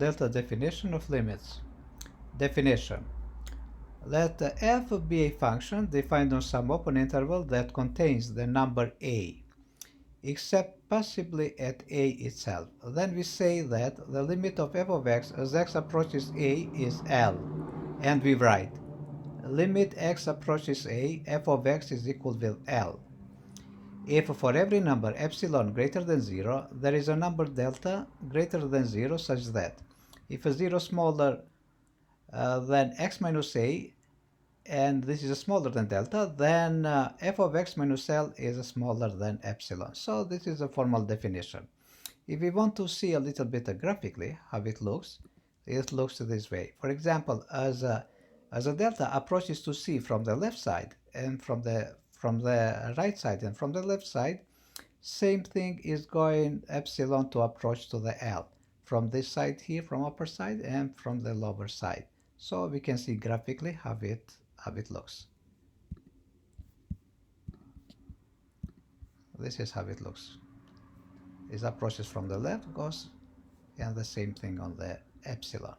Delta definition of limits. Definition. Let f be a function defined on some open interval that contains the number a, except possibly at a itself. Then we say that the limit of f of x as x approaches a is L, and we write limit x approaches a, f of x is equal with L. If for every number epsilon greater than 0, there is a number delta greater than 0 such that if a 0 smaller than x minus a, and this is smaller than delta, then f of x minus L is smaller than epsilon. So this is a formal definition. If we want to see a little bit graphically how it looks this way. For example, as a delta approaches to C from the left side and from the right side and from the left side, same thing is going epsilon to approach to the L from this side here, from upper side, and from the lower side. So we can see graphically how it looks. This is how it looks. It approaches from the left, goes, and the same thing on the epsilon.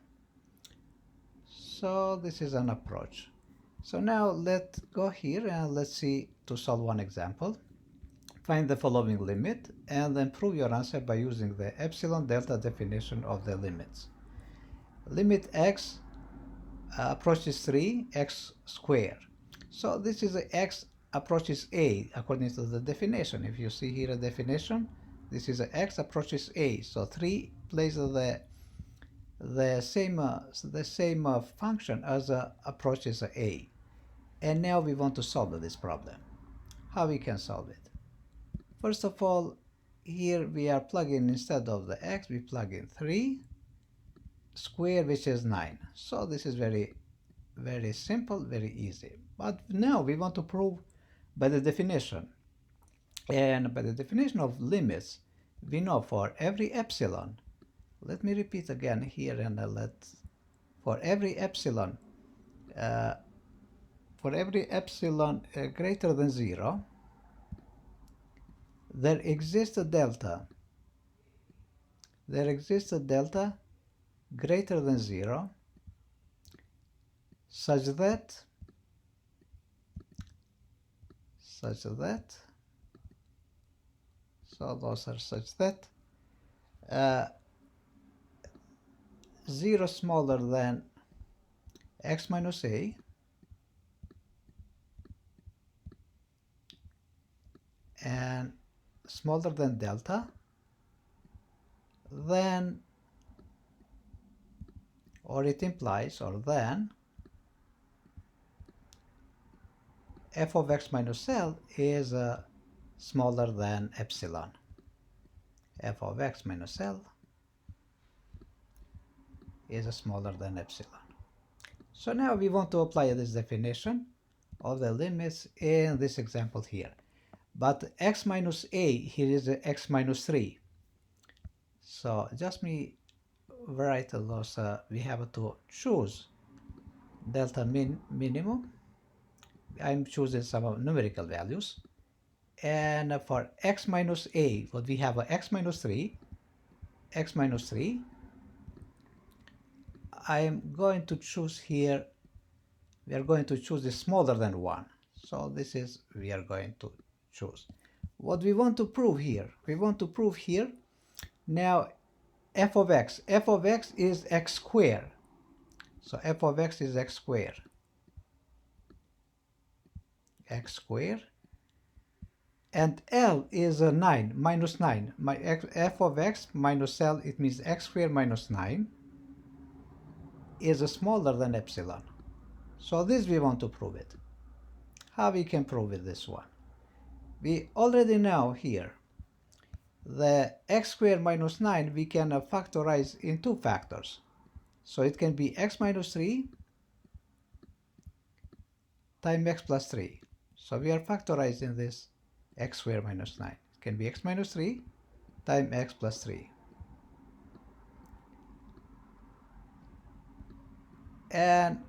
So this is an approach. So now let's go here and let's see to solve one example. Find the following limit and then prove your answer by using the epsilon delta definition of the limits. Limit x approaches 3, x squared. So this is x approaches a according to the definition. If you see here a definition, this is x approaches a. So 3 plays the same function as approaches a. And now we want to solve this problem. How we can solve it? First of all, here we are plugging, instead of the x, we plug in 3 squared, which is 9. So this is very, very simple, very easy. But now we want to prove by the definition. And by the definition of limits, we know for every epsilon, let me repeat again here and for every epsilon greater than 0, there exists a delta greater than 0 such that so those are such that 0 smaller than x minus a and smaller than delta, then, or it implies, or then, f of x minus L is smaller than epsilon. F of x minus L is smaller than epsilon. So now we want to apply this definition of the limits in this example here. But x minus a here is x minus 3. So just me write those, we have to choose delta minimum. I'm choosing some numerical values. And for x minus a, what we have x minus 3, I'm going to choose here, we are going to choose the smaller than 1. So this is, we are going to choose. What we want to prove here, now f of x is x squared. So f of x is x squared. And L is 9, minus 9. My f of x minus L, it means x squared minus 9 is smaller than epsilon. So this we want to prove it. How we can prove it, this one? We already know here the x squared minus 9 we can factorize in 2 factors. So it can be x minus 3 times x plus 3. So we are factorizing this x squared minus 9. It can be x minus 3 times x plus 3. And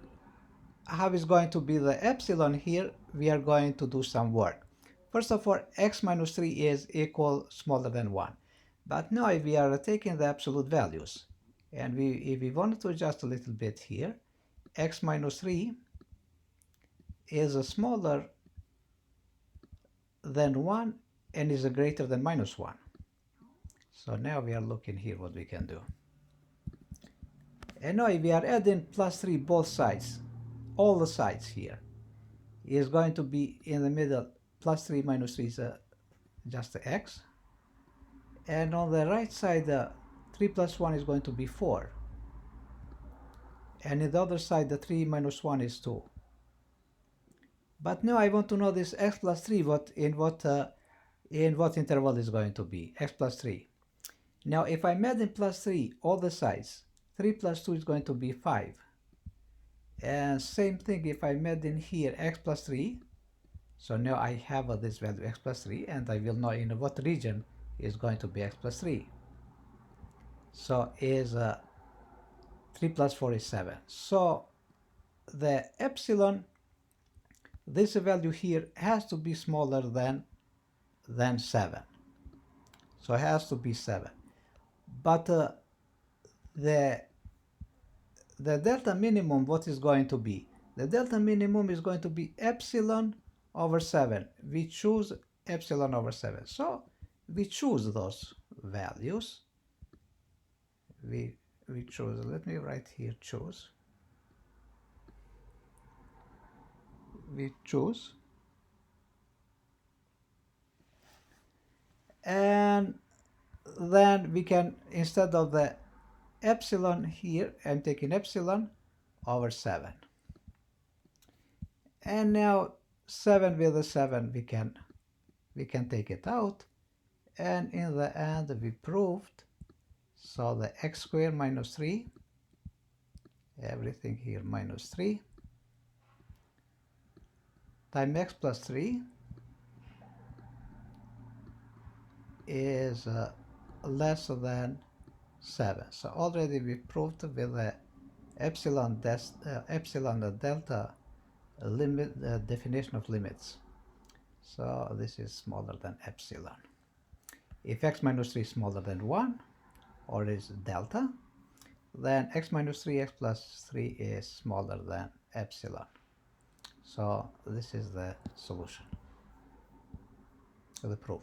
how is going to be the epsilon here? We are going to do some work. First of all, x minus 3 is equal smaller than 1. But now we are taking the absolute values. And if we wanted to adjust a little bit here, x minus 3 is smaller than 1 and is greater than minus 1. So now we are looking here what we can do. And now if we are adding plus 3 both sides, all the sides here, is going to be in the middle. Plus 3 minus 3 is just the x. And on the right side, 3 plus 1 is going to be 4. And in the other side, the 3 minus 1 is 2. But now I want to know this x plus 3, in what interval is going to be, x plus 3. Now if I add in plus 3 all the sides, 3 plus 2 is going to be 5. And same thing if I add in here x plus 3. So now I have this value x plus 3, and I will know in what region is going to be x plus 3. So is 3 plus 4 is 7. So the epsilon, this value here has to be smaller than 7. So it has to be 7. But the delta minimum, what is going to be? The delta minimum is going to be epsilon over 7. We choose epsilon over 7. So we choose those values. We choose, let me write here, choose. We choose. And then we can, instead of the epsilon here, I'm taking epsilon over 7. And now 7 with the 7, we can take it out. And in the end, we proved, so the x squared minus 3, everything here minus 3, times x plus 3 is less than 7. So already we proved with the epsilon delta limit definition of limits. So this is smaller than epsilon. If x minus 3 is smaller than 1, or is delta, then x minus 3, x plus 3 is smaller than epsilon. So this is the solution to the proof.